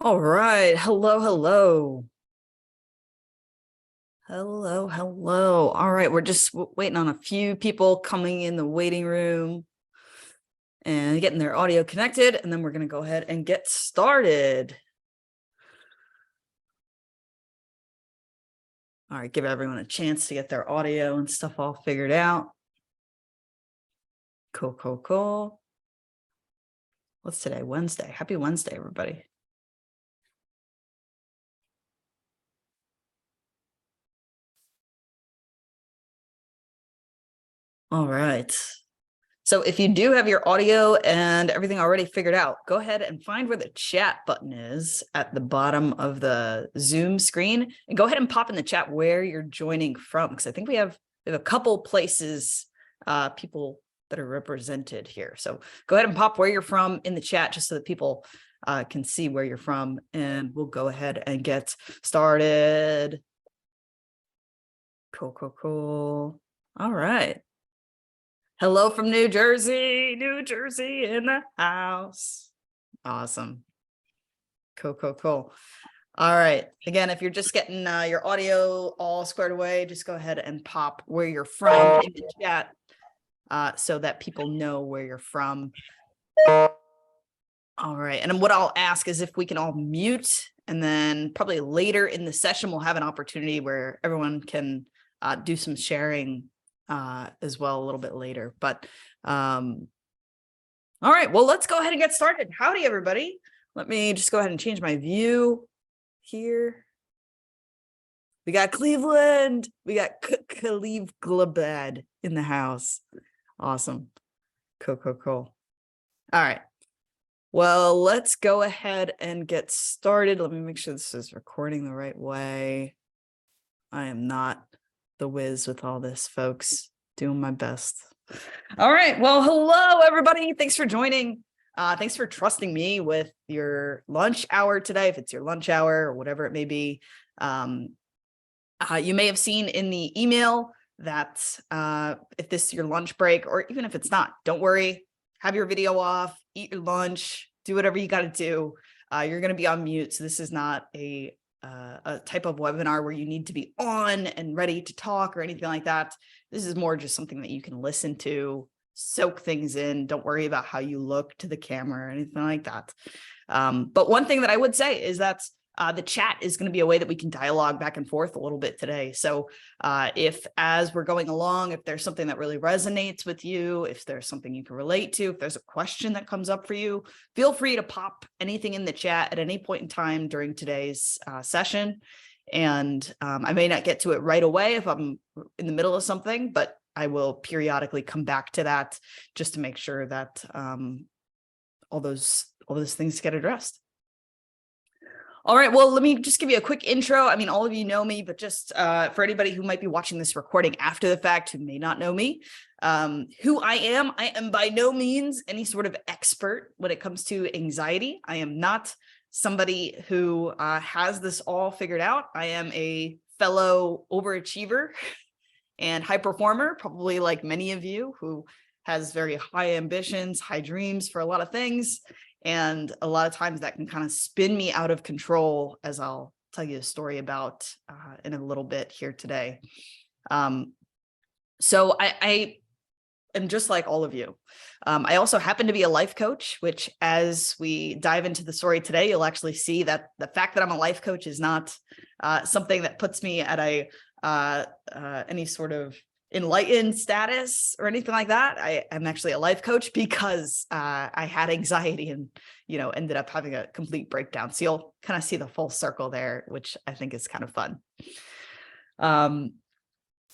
All right. Hello, hello. Hello, hello. All right. We're just waiting on a few people coming in the waiting room and getting their audio connected, and then we're going to go ahead and get started. All right. Give everyone a chance to get their audio and stuff all figured out. Cool, cool, cool. What's today? Wednesday. Happy Wednesday, everybody. All right. So if you do have your audio and everything already figured out, go ahead and find where the chat button is at the bottom of the Zoom screen and go ahead and pop in the chat where you're joining from, because I think we have a couple places, people that are represented here. So go ahead and pop where you're from in the chat just so that people can see where you're from, and we'll go ahead and get started. Cool, cool, cool. All right. Hello from New Jersey in the house. Awesome. Cool, cool, cool. All right. Again, if you're just getting your audio all squared away, just go ahead and pop where you're from in the chat so that people know where you're from. All right. And what I'll ask is if we can all mute, and then probably later in the session, we'll have an opportunity where everyone can do some sharing as well a little bit later. But all right, well, let's go ahead and get started. Howdy, everybody. Let me just go ahead and change my view here. We got Cleveland. We got Cleveland in the house. Awesome. Cool, cool, cool. All right. Well, let's go ahead and get started. Let me make sure this is recording the right way. I am not the whiz with all this, folks. Doing my best. All right. Well, hello, everybody. Thanks for joining. Thanks for trusting me with your lunch hour today, if it's your lunch hour or whatever it may be. You may have seen in the email that if this is your lunch break, or even if it's not, don't worry. Have your video off, eat your lunch, do whatever you got to do. You're going to be on mute. So this is not a type of webinar where you need to be on and ready to talk or anything like that. This is more just something that you can listen to, soak things in. Don't worry about how you look to the camera or anything like that. But one thing that I would say is that the chat is going to be a way that we can dialogue back and forth a little bit today. So if as we're going along, if there's something that really resonates with you, if there's something you can relate to, if there's a question that comes up for you, feel free to pop anything in the chat at any point in time during today's session. And I may not get to it right away if I'm in the middle of something, but I will periodically come back to that just to make sure that all those things get addressed. All right, well, let me just give you a quick intro. I mean, all of you know me, but just for anybody who might be watching this recording after the fact who may not know me, who I am by no means any sort of expert when it comes to anxiety. I am not somebody who has this all figured out. I am a fellow overachiever and high performer, probably like many of you, who has very high ambitions, high dreams for a lot of things. And a lot of times that can kind of spin me out of control, as I'll tell you a story about in a little bit here today. So I am just like all of you. I also happen to be a life coach, which as we dive into the story today, you'll actually see that the fact that I'm a life coach is not something that puts me at any sort of enlightened status or anything like that. I'm actually a life coach because I had anxiety and, ended up having a complete breakdown. So you'll kind of see the full circle there, which I think is kind of fun.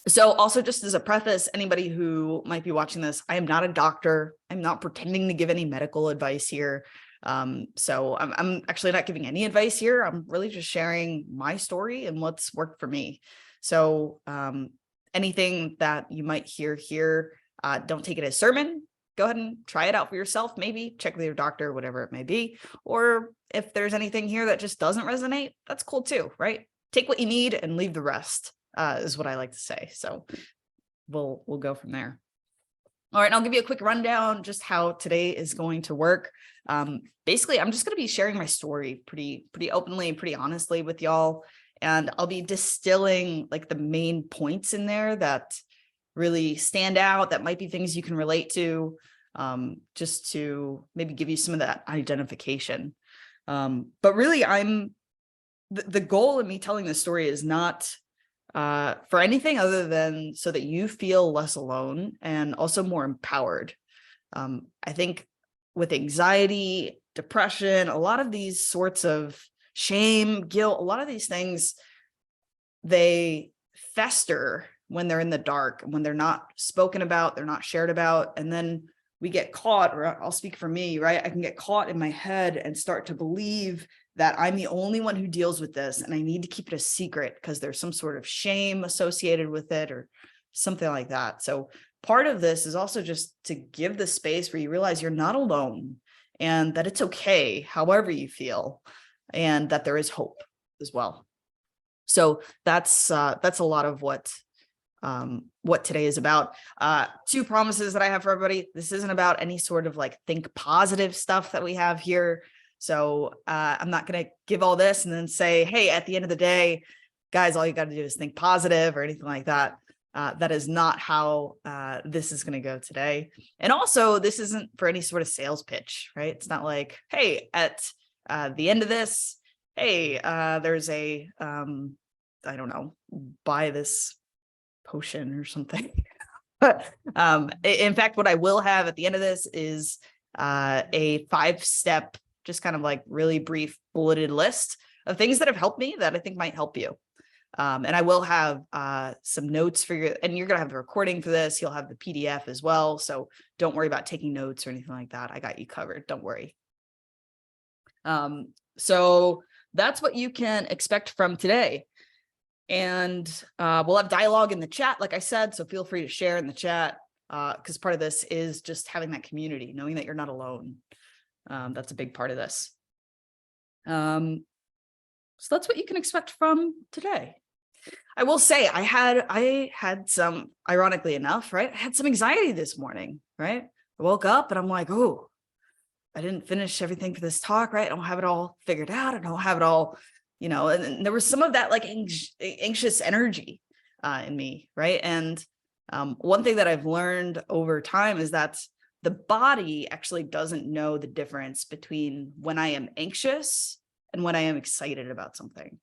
So also just as a preface, anybody who might be watching this, I am not a doctor. I'm not pretending to give any medical advice here. So I'm actually not giving any advice here. I'm really just sharing my story and what's worked for me. So, anything that you might hear here, don't take it as sermon. Go ahead and try it out for yourself. Maybe check with your doctor, whatever it may be. Or if there's anything here that just doesn't resonate, that's cool too, right? Take what you need and leave the rest, is what I like to say. So we'll go from there. All right, and I'll give you a quick rundown just how today is going to work. Basically, I'm just going to be sharing my story pretty openly, pretty honestly with y'all. And I'll be distilling like the main points in there that really stand out, that might be things you can relate to, just to maybe give you some of that identification. But really, the goal of me telling this story is not for anything other than so that you feel less alone and also more empowered. I think with anxiety, depression, a lot of these sorts of shame, guilt, a lot of these things, they fester when they're in the dark, when they're not spoken about, they're not shared about. And then we get caught, or I'll speak for me, right? I can get caught in my head and start to believe that I'm the only one who deals with this and I need to keep it a secret because there's some sort of shame associated with it or something like that. So part of this is also just to give the space where you realize you're not alone and that it's okay, however you feel, and that there is hope as well. So that's a lot of what today is about. Two promises that I have for everybody. This isn't about any sort of like think positive stuff that we have here. So I'm not going to give all this and then say, hey, at the end of the day, guys, all you got to do is think positive or anything like that. That is not how this is going to go today. And also, this isn't for any sort of sales pitch, right? It's not like, hey, at the end of this, hey, there's a, I don't know, buy this potion or something. In fact, what I will have at the end of this is a 5-step, just kind of like really brief bulleted list of things that have helped me that I think might help you. And I will have some notes for you, and you're going to have the recording for this. You'll have the PDF as well. So don't worry about taking notes or anything like that. I got you covered. Don't worry. So that's what you can expect from today. And we'll have dialogue in the chat, like I said, so feel free to share in the chat because part of this is just having that community, knowing that you're not alone. That's a big part of this. So that's what you can expect from today. I will say I had some, ironically enough, right? I had some anxiety this morning, right? I woke up and I'm like, oh, I didn't finish everything for this talk, right? I don't have it all figured out. I don't have it all, you know, and there was some of that like anxious energy in me, right? And one thing that I've learned over time is that the body actually doesn't know the difference between when I am anxious and when I am excited about something.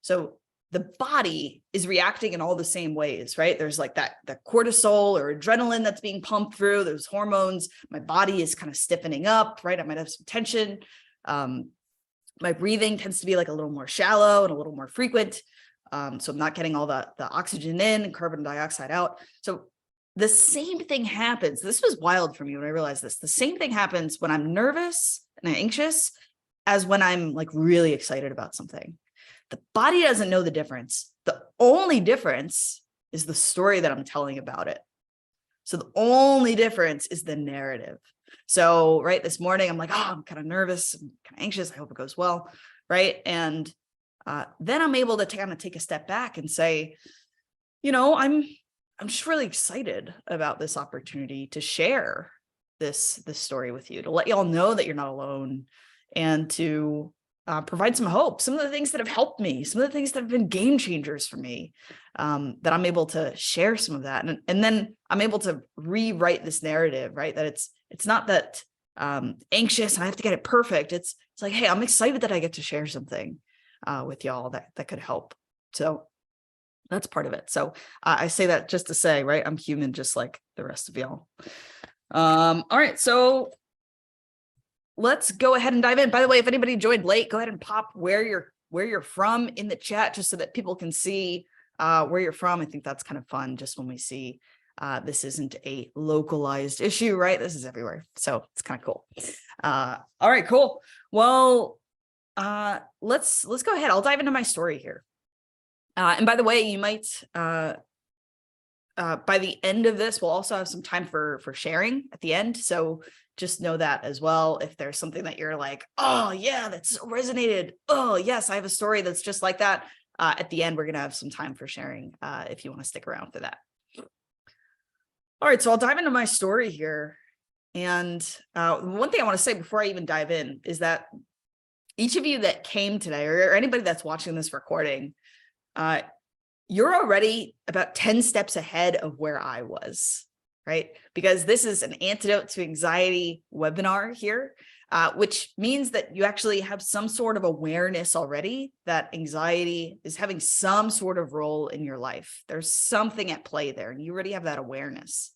So the body is reacting in all the same ways, right? There's like that cortisol or adrenaline that's being pumped through, those hormones. My body is kind of stiffening up, right? I might have some tension. My breathing tends to be like a little more shallow and a little more frequent. So I'm not getting all the oxygen in and carbon dioxide out. So the same thing happens. This was wild for me when I realized this. The same thing happens when I'm nervous and anxious as when I'm like really excited about something. The body doesn't know the difference. The only difference is the story that I'm telling about it. So the only difference is the narrative. So, right, this morning, I'm like, oh, I'm kind of nervous, I'm kind of anxious. I hope it goes well, right? And then I'm able to kind of take a step back and say, you know, I'm just really excited about this opportunity to share this story with you, to let y'all know that you're not alone, and to provide some hope. Some of the things that have helped me, some of the things that have been game changers for me, that I'm able to share some of that. And then I'm able to rewrite this narrative, right? That it's not that anxious and I have to get it perfect. It's like, hey, I'm excited that I get to share something with y'all that could help. So that's part of it. So I say that just to say, right, I'm human just like the rest of y'all. All right, so let's go ahead and dive in. By the way, if anybody joined late, go ahead and pop where you're from in the chat, just so that people can see where you're from. I think that's kind of fun, just when we see this isn't a localized issue, right? This is everywhere, so it's kind of cool. All right, cool. Well, let's go ahead. I'll dive into my story here. And by the way, you might by the end of this, we'll also have some time for sharing at the end. So just know that as well. If there's something that you're like, oh yeah, that's so resonated. Oh yes, I have a story that's just like that. At the end, we're going to have some time for sharing if you want to stick around for that. All right, so I'll dive into my story here. And one thing I want to say before I even dive in is that each of you that came today, or anybody that's watching this recording, you're already about 10 steps ahead of where I was, right? Because this is an antidote to anxiety webinar here, which means that you actually have some sort of awareness already that anxiety is having some sort of role in your life. There's something at play there, and you already have that awareness.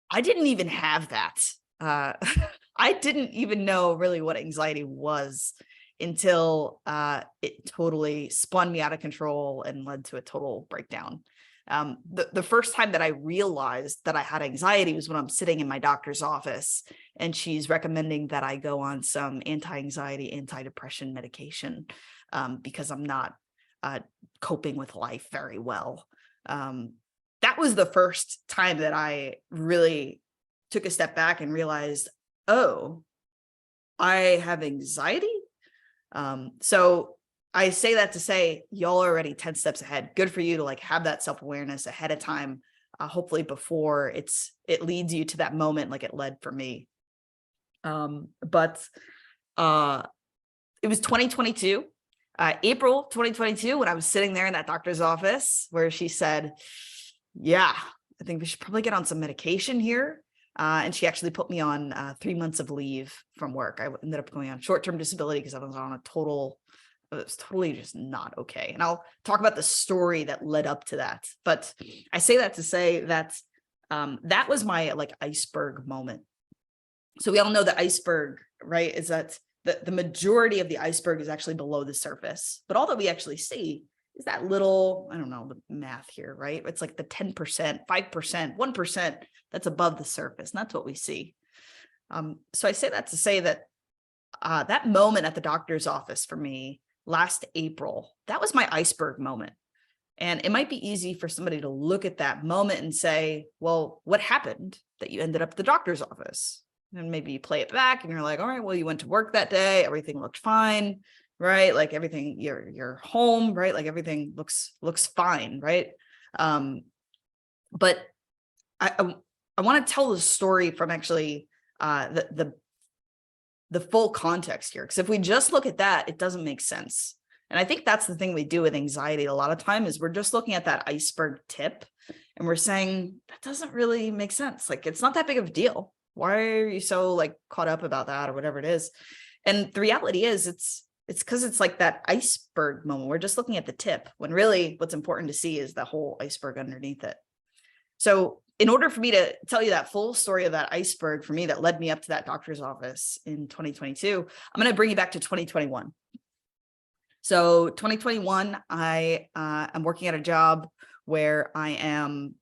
I didn't even have that. I didn't even know really what anxiety was until it totally spun me out of control and led to a total breakdown. The first time that I realized that I had anxiety was when I'm sitting in my doctor's office and she's recommending that I go on some anti-anxiety, anti-depression medication because I'm not coping with life very well. That was the first time that I really took a step back and realized, oh, I have anxiety. So I say that to say y'all are already 10 steps ahead. Good for you to like have that self-awareness ahead of time, hopefully before it leads you to that moment like it led for me. But it was 2022, April 2022, when I was sitting there in that doctor's office where she said, yeah, I think we should probably get on some medication here. And she actually put me on 3 months of leave from work. I ended up going on short-term disability because I was on it was totally just not okay. And I'll talk about the story that led up to that. But I say that to say that that was my like iceberg moment. So we all know the iceberg, right? Is that the majority of the iceberg is actually below the surface. But all that we actually see is that little, I don't know the math here, right? It's like the 10%, 5%, 1% that's above the surface. And that's what we see. So I say that to say that that moment at the doctor's office for me last April, that was my iceberg moment. And it might be easy for somebody to look at that moment and say, well, what happened that you ended up at the doctor's office? And maybe you play it back and you're like, all right, well, you went to work that day. Everything looked fine, right? Like everything, you're home, right? Like everything looks fine, right? But I want to tell the story from actually the full context here. Because if we just look at that, it doesn't make sense. And I think that's the thing we do with anxiety a lot of time is we're just looking at that iceberg tip and we're saying, that doesn't really make sense. Like, it's not that big of a deal. Why are you so like caught up about that or whatever it is? And the reality is it's because it's like that iceberg moment. We're just looking at the tip when really what's important to see is the whole iceberg underneath it. So in order for me to tell you that full story of that iceberg for me that led me up to that doctor's office in 2022, I'm going to bring you back to 2021. So 2021, I'm working at a job where I am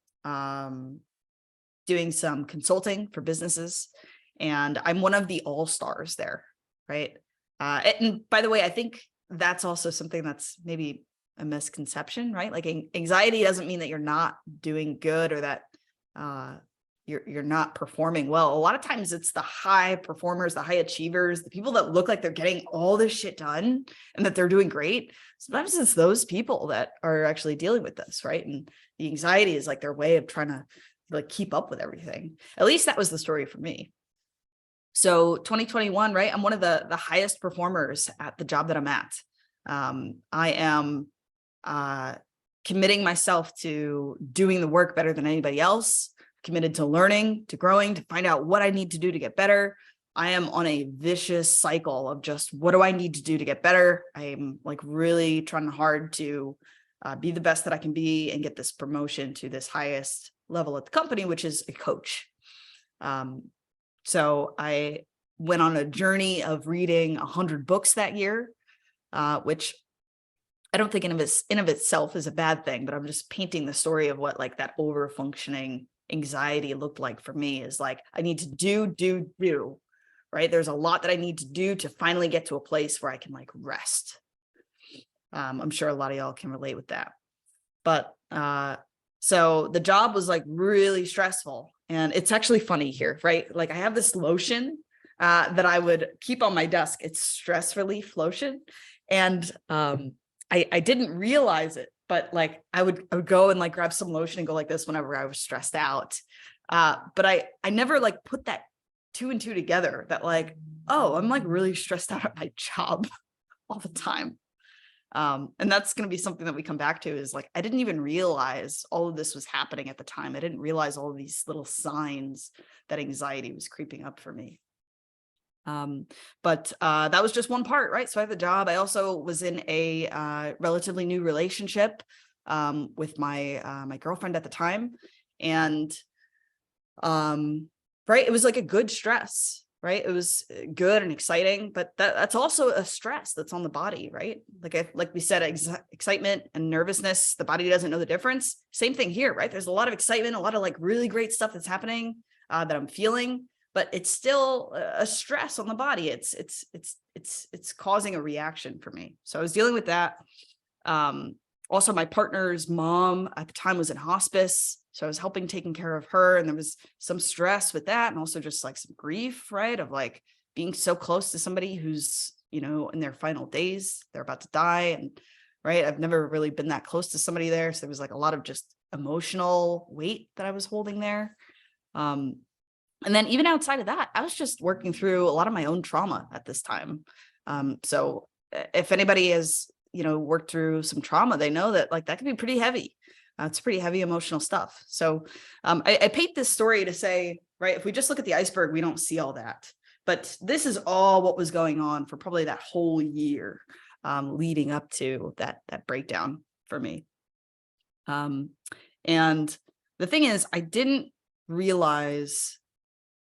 doing some consulting for businesses, and I'm one of the all-stars there, right? And by the way, I think that's also something that's maybe a misconception, right? Like anxiety doesn't mean that you're not doing good or that you're not performing well. A lot of times it's the high performers, the high achievers, the people that look like they're getting all this shit done and that they're doing great. Sometimes it's those people that are actually dealing with this, right? And the anxiety is like their way of trying to like keep up with everything. At least that was the story for me. So 2021, right? I'm one of the highest performers at the job that I'm at. I am committing myself to doing the work better than anybody else, committed to learning, to growing, to find out what I need to do to get better. I am on a vicious cycle of just what do I need to do to get better? I'm like really trying hard to be the best that I can be and get this promotion to this highest level at the company, which is a coach. So I went on a journey of reading 100 books that year, which I don't think in of itself is a bad thing, but I'm just painting the story of what like that over functioning anxiety looked like for me is like, I need to do, right? There's a lot that I need to do to finally get to a place where I can like rest. I'm sure a lot of y'all can relate with that. But so the job was like really stressful, and it's actually funny here, right? Like I have this lotion that I would keep on my desk. It's stress relief lotion. And I didn't realize it but like I would go and like grab some lotion and go like this whenever I was stressed out. But I never like put that 2 and 2 together, that like, oh, I'm like really stressed out at my job all the time. And that's going to be something that we come back to, is like, I didn't even realize all of this was happening at the time. I didn't realize all of these little signs that anxiety was creeping up for me. But that was just one part, right? So I have a job. I also was in a relatively new relationship with my girlfriend at the time. And right, it was like a good stress, right? It was good and exciting, but that's also a stress that's on the body, right? Like we said, excitement and nervousness, the body doesn't know the difference. Same thing here, right? There's a lot of excitement, a lot of like really great stuff that's happening that I'm feeling, but it's still a stress on the body. It's causing a reaction for me. So I was dealing with that. Also, my partner's mom at the time was in hospice, so I was helping taking care of her, and there was some stress with that, and also just like some grief, right? Of like being so close to somebody who's, you know, in their final days, they're about to die. And right, I've never really been that close to somebody there. So there was like a lot of just emotional weight that I was holding there. And then even outside of that, I was just working through a lot of my own trauma at this time. So if anybody has, you know, worked through some trauma, they know that like that can be pretty heavy. It's pretty heavy emotional stuff. So I paint this story to say, right, if we just look at the iceberg, we don't see all that. But this is all what was going on for probably that whole year leading up to that breakdown for me. And the thing is, I didn't realize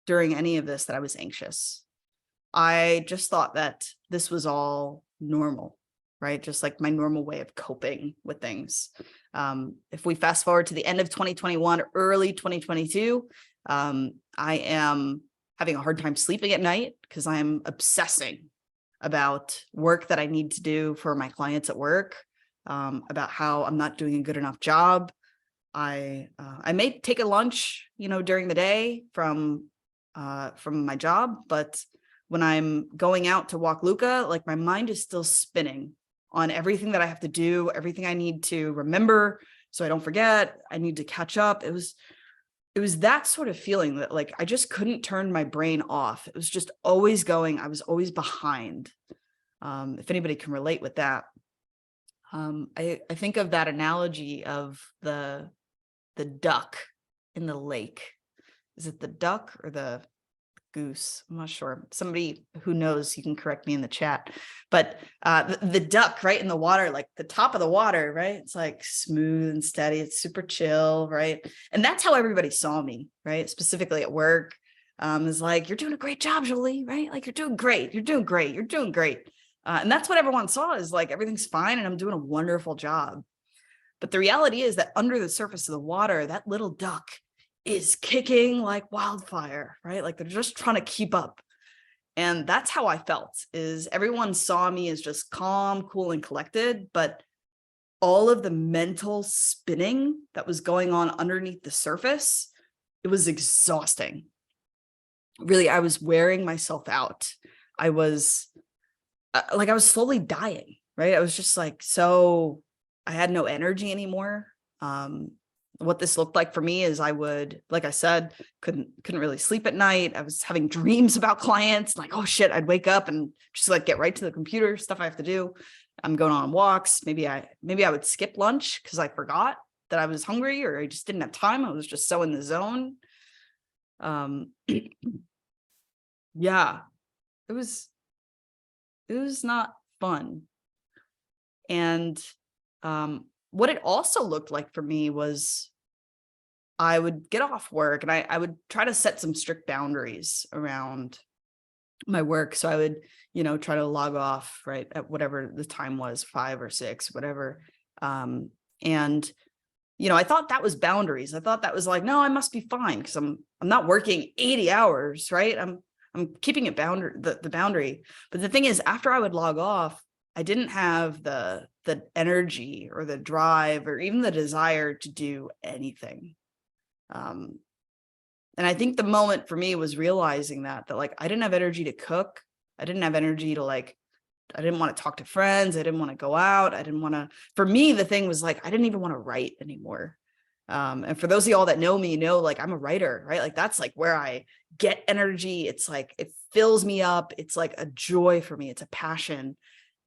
during any of this that I was anxious. I just thought that this was all normal, right? Just like my normal way of coping with things. If we fast forward to the end of 2021, early 2022, I am having a hard time sleeping at night because I'm obsessing about work that I need to do for my clients at work, about how I'm not doing a good enough job. I may take a lunch, you know, during the day from my job, but when I'm going out to walk Luca, like my mind is still spinning on everything that I have to do, everything I need to remember so I don't forget. I need to catch up. It was that sort of feeling that like I just couldn't turn my brain off. It was just always going. I was always behind. If anybody can relate with that. I think of that analogy of the duck in the lake. Is it the duck or the goose? I'm not sure. Somebody who knows, you can correct me in the chat. But the duck, right, in the water, like the top of the water, right? It's like smooth and steady. It's super chill, right? And that's how everybody saw me, right? Specifically at work. Is like, you're doing a great job, Jolie, right? Like, you're doing great. You're doing great. You're doing great. And that's what everyone saw, is like, everything's fine and I'm doing a wonderful job. But the reality is that under the surface of the water, that little duck is kicking like wildfire, right? Like they're just trying to keep up. And that's how I felt, is everyone saw me as just calm, cool, and collected, but all of the mental spinning that was going on underneath the surface, it was exhausting. Really, I was wearing myself out. I was I was slowly dying, right? I was just like, so I had no energy anymore. What this looked like for me is I would, like I said, couldn't really sleep at night. I was having dreams about clients, like, oh shit, I'd wake up and just like get right to the computer, stuff I have to do. I'm going on walks. Maybe I would skip lunch because I forgot that I was hungry, or I just didn't have time. I was just so in the zone. Yeah, it was not fun. And what it also looked like for me was I would get off work and I would try to set some strict boundaries around my work. So I would, you know, try to log off right at whatever the time was, 5 or 6, whatever. And, you know, I thought that was boundaries. I thought that was like, no, I must be fine because I'm not working 80 hours, right? I'm keeping it the boundary. But the thing is, after I would log off, I didn't have the energy or the drive or even the desire to do anything. And I think the moment for me was realizing that like I didn't have energy to cook. I didn't have energy to like didn't want to talk to friends. I didn't want to go out. I didn't want to, for me, the thing was like, I didn't even want to write anymore. And for those of y'all that know me, know, like, I'm a writer, right? Like, that's like where I get energy. It's like, it fills me up. It's like a joy for me. It's a passion.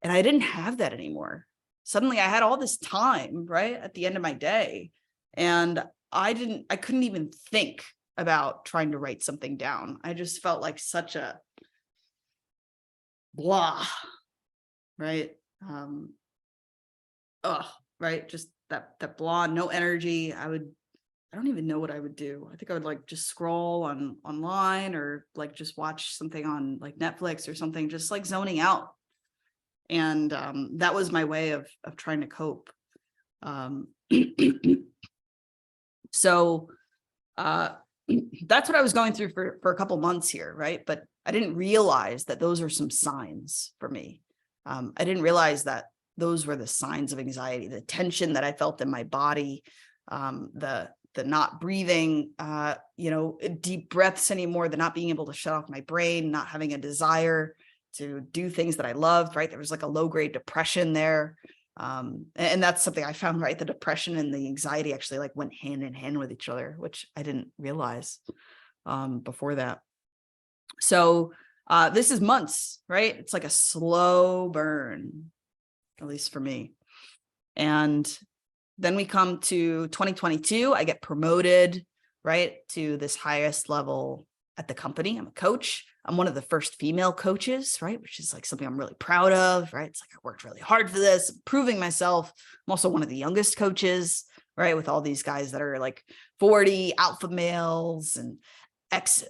And I didn't have that anymore. Suddenly I had all this time, right, at the end of my day. And I couldn't even think about trying to write something down. I just felt like such a blah, right? Right. Just that blah, no energy. I don't even know what I would do. I think I would like just scroll online, or like just watch something on like Netflix or something, just like zoning out. And that was my way of trying to cope. So that's what I was going through for a couple months here, right? But I didn't realize that those are some signs for me. I didn't realize that those were the signs of anxiety, the tension that I felt in my body, the not breathing, deep breaths anymore, the not being able to shut off my brain, not having a desire to do things that I loved, right? There was like a low-grade depression there. And that's something I found, right? The depression and the anxiety actually like went hand in hand with each other, which I didn't realize before that. So this is months, right? It's like a slow burn, at least for me. And then we come to 2022, I get promoted, right, to this highest level at the company. I'm a coach. I'm one of the first female coaches, right, which is like something I'm really proud of, right? It's like I worked really hard for this, proving myself. I'm also one of the youngest coaches, right, with all these guys that are like 40, alpha males and ex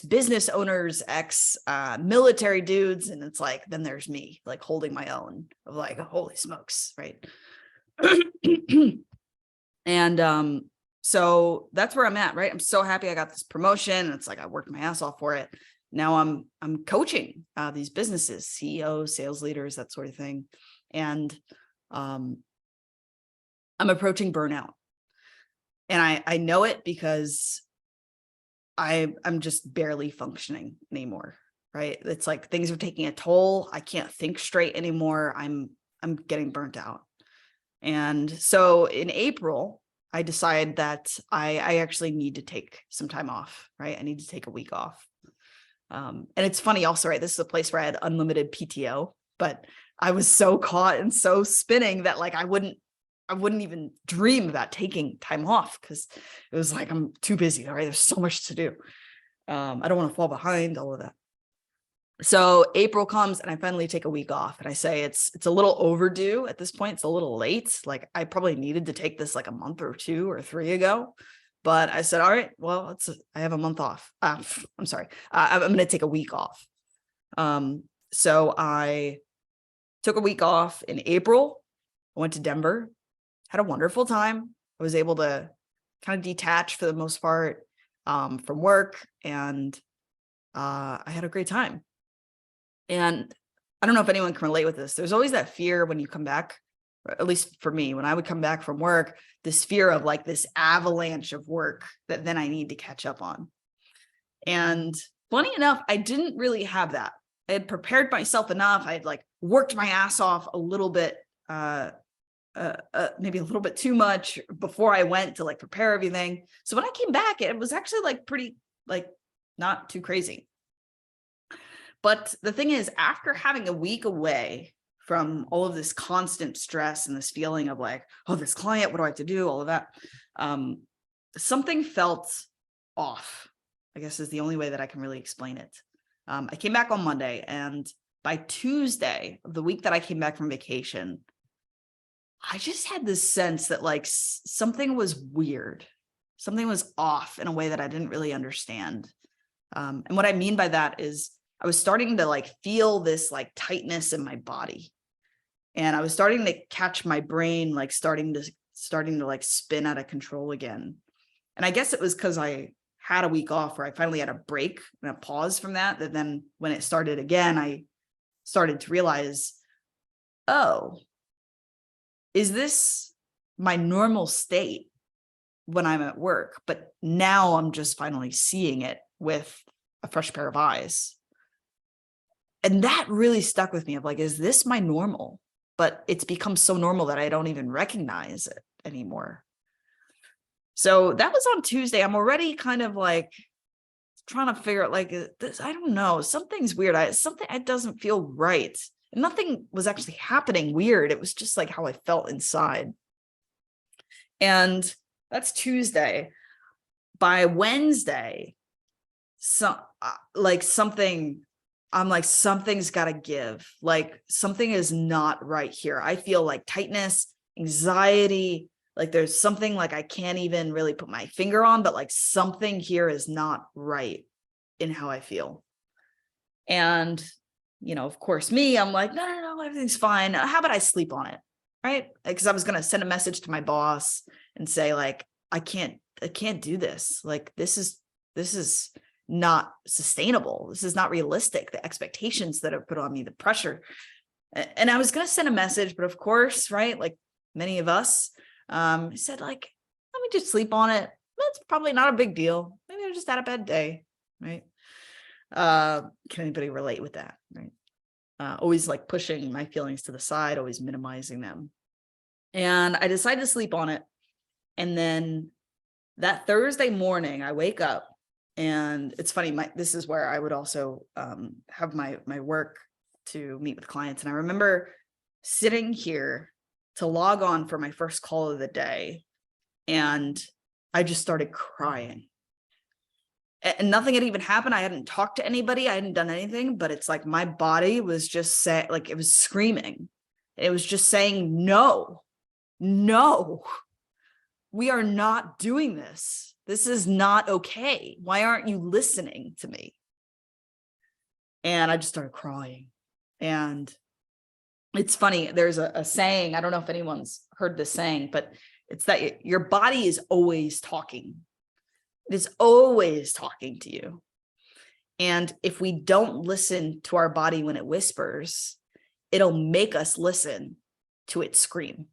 business owners, ex military dudes. And it's like, then there's me like holding my own of like, holy smokes, right? And so that's where I'm at, right? I'm so happy I got this promotion. It's like I worked my ass off for it. Now I'm coaching these businesses, CEOs, sales leaders, that sort of thing. And I'm approaching burnout. And I know it because I'm just barely functioning anymore, right? It's like things are taking a toll. I can't think straight anymore. I'm getting burnt out. And so in April, I decided that I actually need to take some time off, right? I need to take a week off. And it's funny also, right? This is a place where I had unlimited PTO, but I was so caught and so spinning that like I wouldn't even dream about taking time off because it was like, I'm too busy, all right? There's so much to do. I don't want to fall behind, all of that. So April comes and I finally take a week off, and I say it's a little overdue at this point. It's a little late. Like I probably needed to take this like a month or 2 or 3 ago, but I said, all right, well, I have a month off. I'm sorry. I'm going to take a week off. So I took a week off in April. I went to Denver, had a wonderful time. I was able to kind of detach for the most part from work, and I had a great time. And I don't know if anyone can relate with this. There's always that fear when you come back, or at least for me, when I would come back from work, this fear of like this avalanche of work that then I need to catch up on. And funny enough, I didn't really have that. I had prepared myself enough. I had like worked my ass off a little bit, maybe a little bit too much before I went to like prepare everything. So when I came back, it was actually like pretty, like not too crazy. But the thing is, after having a week away from all of this constant stress and this feeling of like, oh, this client, what do I have to do? All of that, something felt off, I guess is the only way that I can really explain it. I came back on Monday, and by Tuesday of the week that I came back from vacation, I just had this sense that like something was weird. Something was off in a way that I didn't really understand. And what I mean by that is I was starting to like feel this like tightness in my body, and I was starting to catch my brain like starting to like spin out of control again. And I guess it was because I had a week off where I finally had a break and a pause from that then when it started again, I started to realize, oh, is this my normal state when I'm at work? But now I'm just finally seeing it with a fresh pair of eyes. And that really stuck with me. I'm like, is this my normal? But it's become so normal that I don't even recognize it anymore. So that was on Tuesday. I'm already kind of like trying to figure out like this. I don't know. Something's weird. Something it doesn't feel right. And nothing was actually happening weird. It was just like how I felt inside. And that's Tuesday. By Wednesday, I'm like, something's got to give. Like something is not right here. I feel like tightness, anxiety, like there's something like I can't even really put my finger on, but like something here is not right in how I feel. And, of course, I'm like, no, everything's fine. How about I sleep on it? Right. Because I was going to send a message to my boss and say like, I can't do this. Like, this is not sustainable. This is not realistic. The expectations that are put on me, the pressure. And I was going to send a message, but of course, right. Like many of us, said like, let me just sleep on it. That's probably not a big deal. Maybe I just had a bad day. Right. Can anybody relate with that? Right. Always like pushing my feelings to the side, always minimizing them. And I decided to sleep on it. And then that Thursday morning, I wake up, and it's funny. This is where I would also have my work to meet with clients. And I remember sitting here to log on for my first call of the day, and I just started crying. And nothing had even happened. I hadn't talked to anybody. I hadn't done anything, but it's like my body was just saying, like it was screaming. It was just saying, no, we are not doing this. This is not okay. Why aren't you listening to me? And I just started crying. And it's funny. There's a saying, I don't know if anyone's heard this saying, but it's that your body is always talking. It is always talking to you. And if we don't listen to our body when it whispers, it'll make us listen to it scream.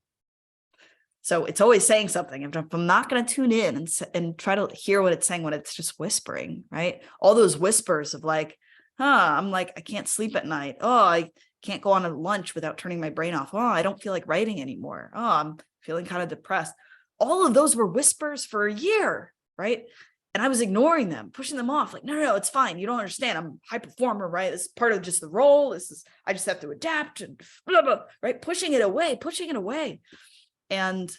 So it's always saying something. If I'm not going to tune in and try to hear what it's saying when it's just whispering, right? All those whispers of like, I'm like, I can't sleep at night. Oh, I can't go on a lunch without turning my brain off. Oh, I don't feel like writing anymore. Oh, I'm feeling kind of depressed. All of those were whispers for a year, right? And I was ignoring them, pushing them off. Like, no, it's fine. You don't understand. I'm a high performer, right? This is part of just the role. I just have to adapt and blah, blah, right? Pushing it away. And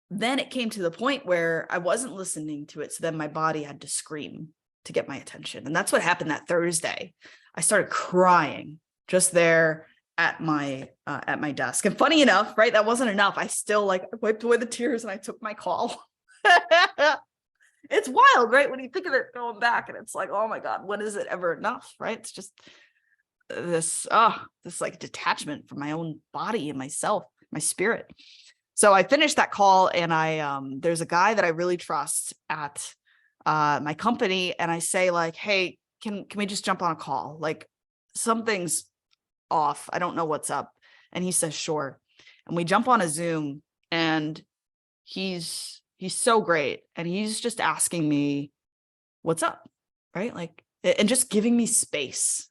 then it came to the point where I wasn't listening to it. So then my body had to scream to get my attention. And that's what happened that Thursday. I started crying just there at my desk. And funny enough, right, that wasn't enough. I still like wiped away the tears and I took my call. It's wild, right? When you think of it going back, and it's like, oh my God, when is it ever enough? Right? It's just this like detachment from my own body and myself, my spirit. So I finished that call, and there's a guy that I really trust at my company, and I say like, hey, can we just jump on a call? Like something's off. I don't know what's up. And he says, sure. And we jump on a Zoom, and he's so great. And he's just asking me what's up, right? Like, and just giving me space,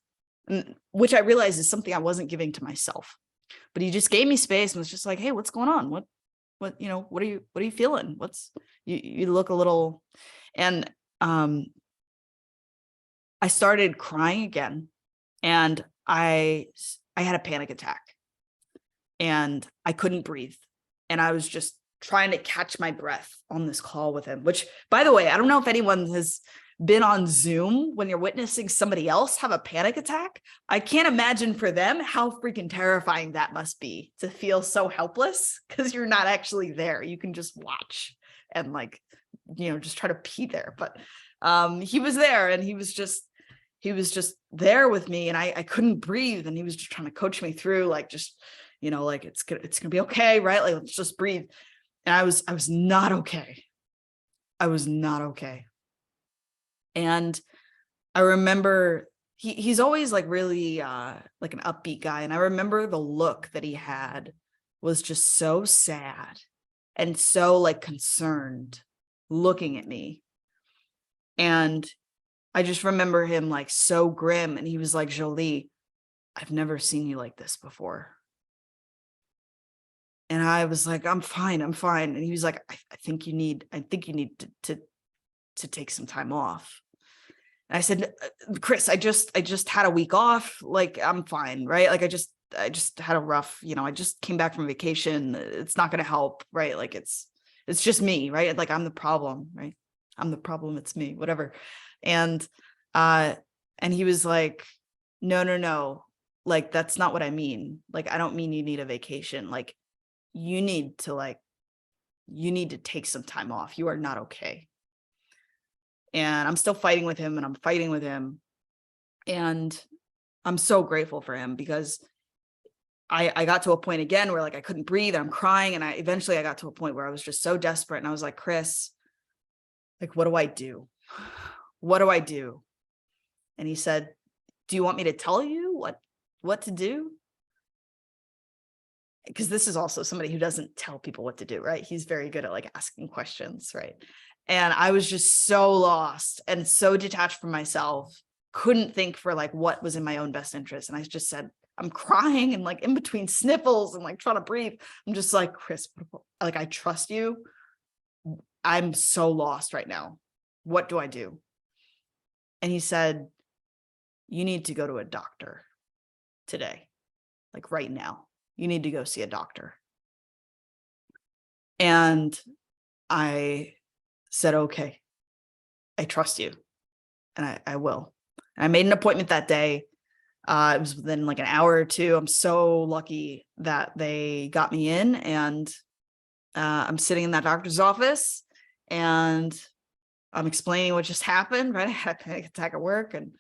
which I realize is something I wasn't giving to myself. But he just gave me space and was just like, hey, what's going on? What are you feeling? You look a little, and I started crying again, and I had a panic attack, and I couldn't breathe. And I was just trying to catch my breath on this call with him, which, by the way, I don't know if anyone has been on Zoom when you're witnessing somebody else have a panic attack. I can't imagine for them how freaking terrifying that must be, to feel so helpless because you're not actually there. You can just watch and like, just try to be there. But he was there, and he was just there with me, and I couldn't breathe. And he was just trying to coach me through, like, just, like, it's gonna be okay. Right. Like, let's just breathe. And I was not okay. I was not okay. And I remember he's always like really like an upbeat guy. And I remember the look that he had was just so sad and so like concerned, looking at me. And I just remember him like so grim, and he was like, Jolie, I've never seen you like this before. And I was like, I'm fine. And he was like, I think you need to take some time off. And I said, Chris, I just had a week off. Like, I'm fine. Right. Like, I just had a rough, I just came back from vacation. It's not going to help. Right. Like it's just me. Right. Like, I'm the problem. Right. I'm the problem. It's me, whatever. And he was like, no. Like, that's not what I mean. Like, I don't mean you need a vacation. Like, you need to take some time off. You are not okay. And I'm still fighting with him, and I'm fighting with him. And I'm so grateful for him, because I got to a point again where like I couldn't breathe, and I'm crying. And eventually I got to a point where I was just so desperate, and I was like, Chris, like, what do I do? What do I do? And he said, do you want me to tell you what to do? Because this is also somebody who doesn't tell people what to do, right? He's very good at like asking questions, right? And I was just so lost and so detached from myself, couldn't think for like what was in my own best interest. And I just said, I'm crying, and like in between sniffles and like trying to breathe, I'm just like, Chris, like, I trust you. I'm so lost right now. What do I do? And he said, you need to go to a doctor today, like right now. You need to go see a doctor. And I said, okay, I trust you, and I will. And I made an appointment that day. It was within like an hour or two. I'm so lucky that they got me in, and I'm sitting in that doctor's office, and I'm explaining what just happened, right? I had a panic attack at work, and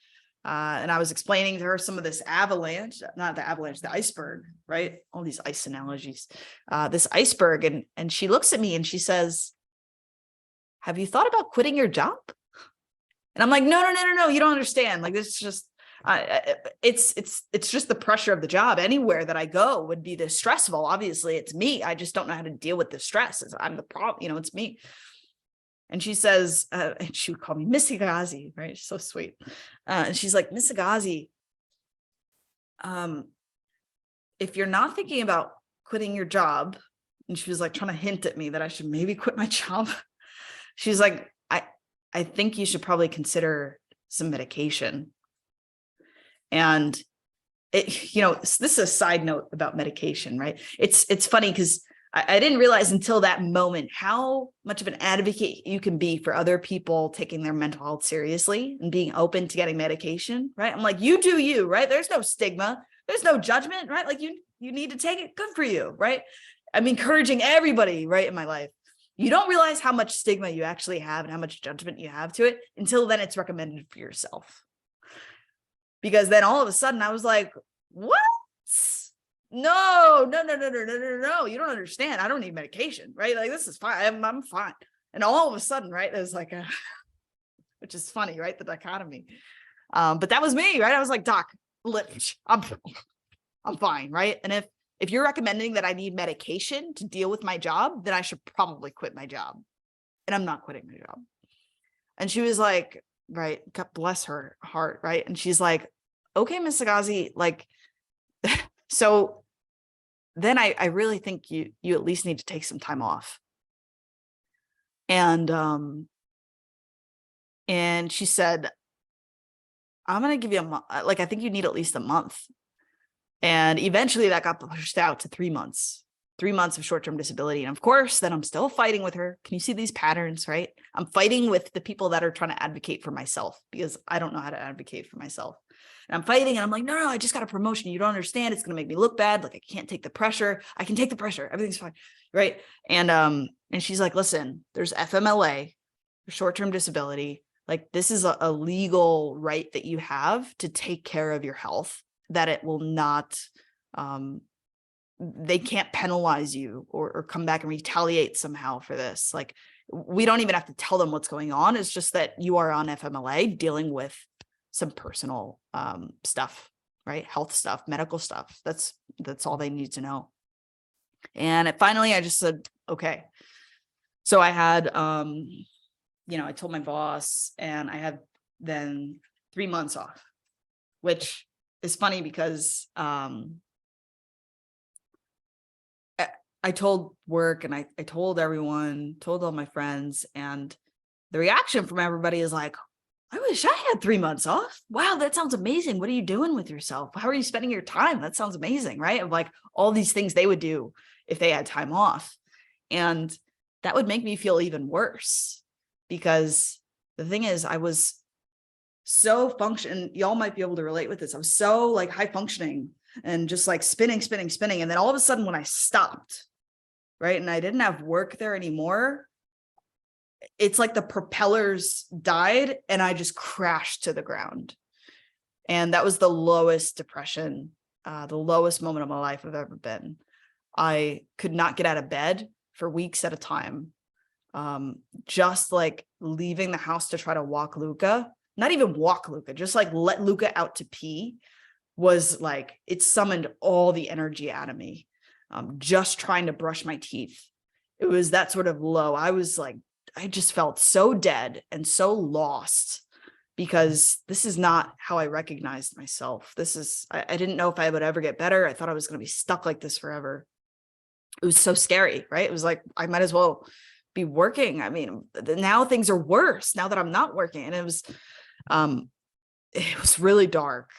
I was explaining to her some of this the iceberg, right? All these ice analogies, this iceberg. And she looks at me and she says, have you thought about quitting your job? And I'm like, no, you don't understand. Like, this is just, it's just the pressure of the job. Anywhere that I go would be this stressful. Obviously it's me. I just don't know how to deal with the stress. I'm the problem, it's me. And she says, and she would call me Miss Agazi, right? She's so sweet. And she's like, Miss Agazi, if you're not thinking about quitting your job, and she was like trying to hint at me that I should maybe quit my job. She's like, I think you should probably consider some medication. And this is a side note about medication, right? It's funny because I didn't realize until that moment how much of an advocate you can be for other people taking their mental health seriously and being open to getting medication, right? I'm like, you do you, right? There's no stigma. There's no judgment, right? Like you need to take it. Good for you, right? I'm encouraging everybody, right, in my life. You don't realize how much stigma you actually have and how much judgment you have to it until then it's recommended for yourself. Because then all of a sudden I was like, what? No, you don't understand. I don't need medication, right? Like, this is fine. I'm fine. And all of a sudden, right, there's like which is funny, right? The dichotomy. But that was me, right? I was like, doc, I'm fine, right? And if you're recommending that I need medication to deal with my job, then I should probably quit my job. And I'm not quitting my job. And she was like, right, God bless her heart, right? And she's like, okay, Miss Agazi, like, so then I really think you at least need to take some time off. And she said, I'm going to give you a month. Like, I think you need at least a month. And eventually that got pushed out to 3 months. 3 months of short-term disability. And of course, then I'm still fighting with her. Can you see these patterns, right? I'm fighting with the people that are trying to advocate for myself because I don't know how to advocate for myself. And I'm fighting and I'm like, no, I just got a promotion. You don't understand. It's going to make me look bad. Like, I can't take the pressure. I can take the pressure. Everything's fine. Right. And she's like, listen, there's FMLA, short-term disability. Like, this is a legal right that you have to take care of your health, that it will not, they can't penalize you or come back and retaliate somehow for this. Like, we don't even have to tell them what's going on. It's just that you are on FMLA dealing with some personal stuff, right? Health stuff, medical stuff. That's all they need to know. And finally, I just said, okay. So I had, I told my boss, and I had than 3 months off, which is funny because I told work and I told everyone, told all my friends, and the reaction from everybody is like, I wish I had 3 months off. Wow, that sounds amazing. What are you doing with yourself? How are you spending your time? That sounds amazing, right? Of like all these things they would do if they had time off. And that would make me feel even worse, because the thing is, I was so y'all might be able to relate with this. I was so like high functioning and just like spinning. And then all of a sudden when I stopped, right, and I didn't have work there anymore, it's like the propellers died and I just crashed to the ground. And that was the lowest depression, the lowest moment of my life I've ever been. I could not get out of bed for weeks at a time. Just like leaving the house to try to walk Luca, not even walk Luca, just like let Luca out to pee, was like, it summoned all the energy out of me. Just trying to brush my teeth. It was that sort of low. I was like, I just felt so dead and so lost, because this is not how I recognized myself. I didn't know if I would ever get better. I thought I was going to be stuck like this forever. It was so scary, right? It was like, I might as well be working. I mean, now things are worse now that I'm not working. And it was really dark.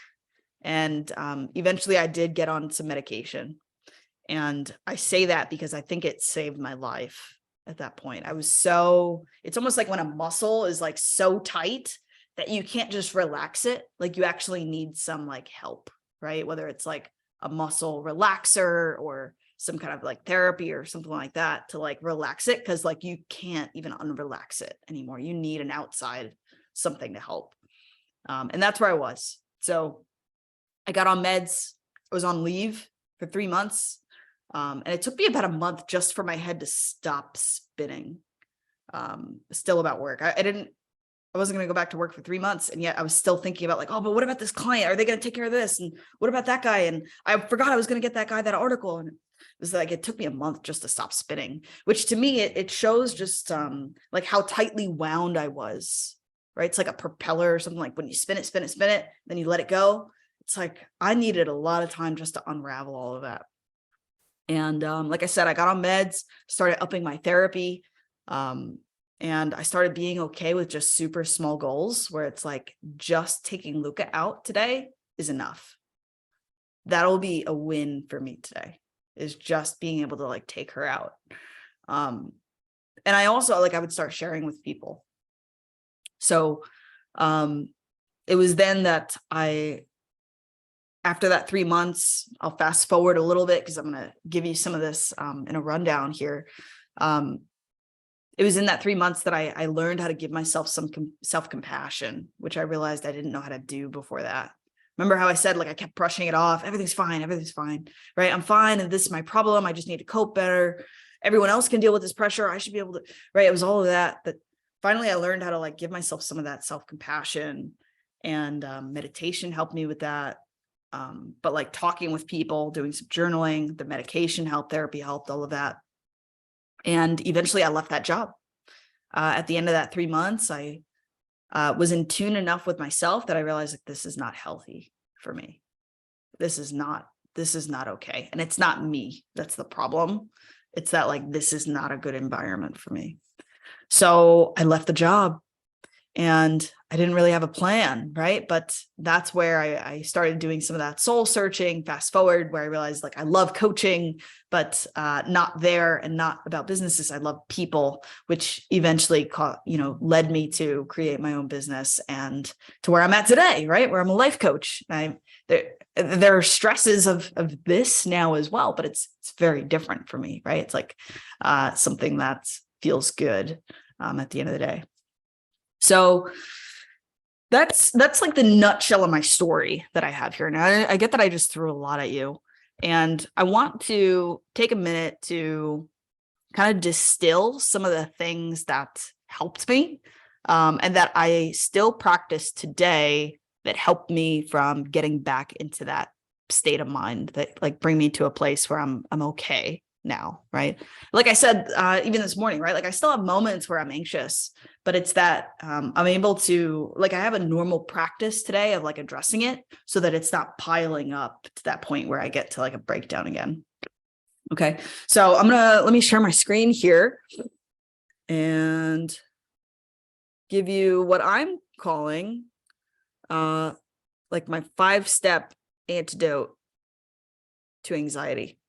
And eventually I did get on some medication. And I say that because I think it saved my life. At that point, it's almost like when a muscle is like so tight that you can't just relax it. Like you actually need some like help, right? Whether it's like a muscle relaxer or some kind of like therapy or something like that to like relax it. Cause like you can't even unrelax it anymore. You need an outside something to help. And that's where I was. So I got on meds. I was on leave for 3 months. And it took me about a month just for my head to stop spinning, still about work. I wasn't going to go back to work for 3 months. And yet I was still thinking about like, oh, but what about this client? Are they going to take care of this? And what about that guy? And I forgot I was going to get that guy that article. And it was like, it took me a month just to stop spinning, which to me, it shows just like how tightly wound I was, right? It's like a propeller or something. Like when you spin it, then you let it go. It's like, I needed a lot of time just to unravel all of that. And like I said, I got on meds, started upping my therapy, and I started being okay with just super small goals where it's like just taking Luca out today is enough. That'll be a win for me today, is just being able to like take her out. And I also I would start sharing with people. So it was then that after that 3 months, I'll fast forward a little bit because I'm going to give you some of this in a rundown here. It was in that 3 months that I learned how to give myself some self-compassion, which I realized I didn't know how to do before that. Remember how I said, like, I kept brushing it off. Everything's fine, right? I'm fine. And this is my problem. I just need to cope better. Everyone else can deal with this pressure. I should be able to, right? It was all of that. But finally, I learned how to like give myself some of that self-compassion, and meditation helped me with that. But like talking with people, doing some journaling, the medication helped, therapy helped, all of that. And eventually I left that job. At the end of that 3 months, I was in tune enough with myself that I realized like, this is not healthy for me. This is not okay. And it's not me. That's the problem. It's that like, this is not a good environment for me. So I left the job. And I didn't really have a plan, right? But that's where I started doing some of that soul searching, fast forward, where I realized like I love coaching, but not there and not about businesses. I love people, which eventually led me to create my own business and to where I'm at today, right? Where I'm a life coach. There are stresses of this now as well, but it's very different for me, right? It's like something that feels good at the end of the day. So that's like the nutshell of my story that I have here. Now, I get that I just threw a lot at you, and I want to take a minute to kind of distill some of the things that helped me and that I still practice today that helped me from getting back into that state of mind that like bring me to a place where I'm okay, now, right? Like I said, even this morning, right? Like I still have moments where I'm anxious, but it's that I'm able to, like, I have a normal practice today of like addressing it so that it's not piling up to that point where I get to like a breakdown again. Okay, so let me share my screen here and give you what I'm calling like my 5-step antidote to anxiety.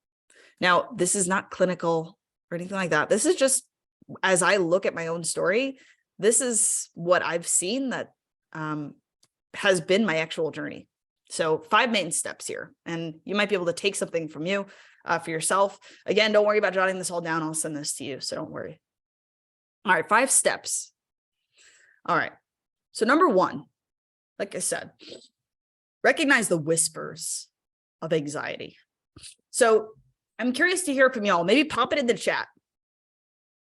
Now, this is not clinical or anything like that. This is just, as I look at my own story, this is what I've seen that has been my actual journey. So 5 main steps here, and you might be able to take something from you for yourself. Again, don't worry about jotting this all down. I'll send this to you, so don't worry. All right, 5 steps. All right. So number 1, like I said, recognize the whispers of anxiety. So I'm curious to hear from y'all. Maybe pop it in the chat.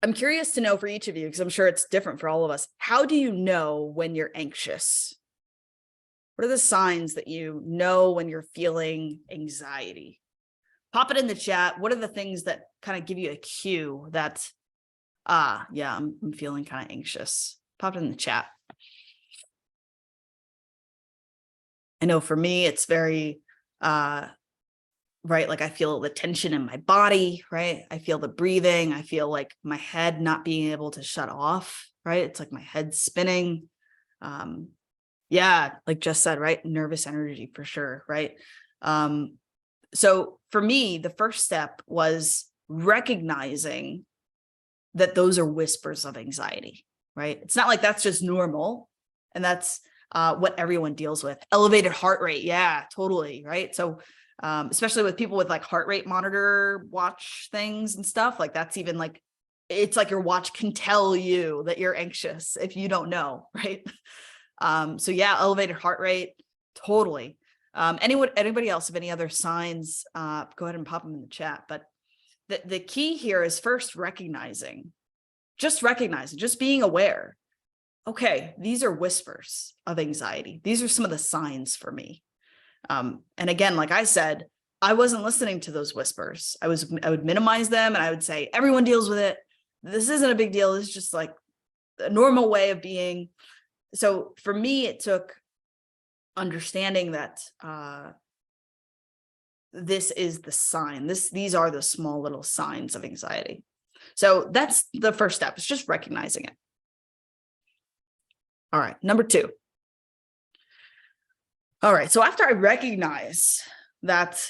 I'm curious to know for each of you, because I'm sure it's different for all of us. How do you know when you're anxious? What are the signs that you know when you're feeling anxiety? Pop it in the chat. What are the things that kind of give you a cue that, yeah, I'm feeling kind of anxious? Pop it in the chat. I know for me, it's very, right? Like I feel the tension in my body, right? I feel the breathing. I feel like my head not being able to shut off, right? It's like my head spinning. Yeah, like Jess said, right? Nervous energy for sure, right? So for me, the first step was recognizing that those are whispers of anxiety, right? It's not like that's just normal. And that's what everyone deals with. Elevated heart rate. Yeah, totally. Right. So especially with people with like heart rate monitor watch things and stuff, like that's even like, it's like your watch can tell you that you're anxious if you don't know. Right. So yeah, elevated heart rate. Totally. Anybody else have any other signs? Go ahead and pop them in the chat. But the key here is first recognizing, just being aware. Okay, these are whispers of anxiety. These are some of the signs for me. And again, like I said, I wasn't listening to those whispers. I would minimize them and I would say, everyone deals with it. This isn't a big deal. This is just like a normal way of being. So for me, it took understanding that this is the sign. These are the small little signs of anxiety. So that's the first step. It's just recognizing it. All right, number 2. All right, so after I recognize that,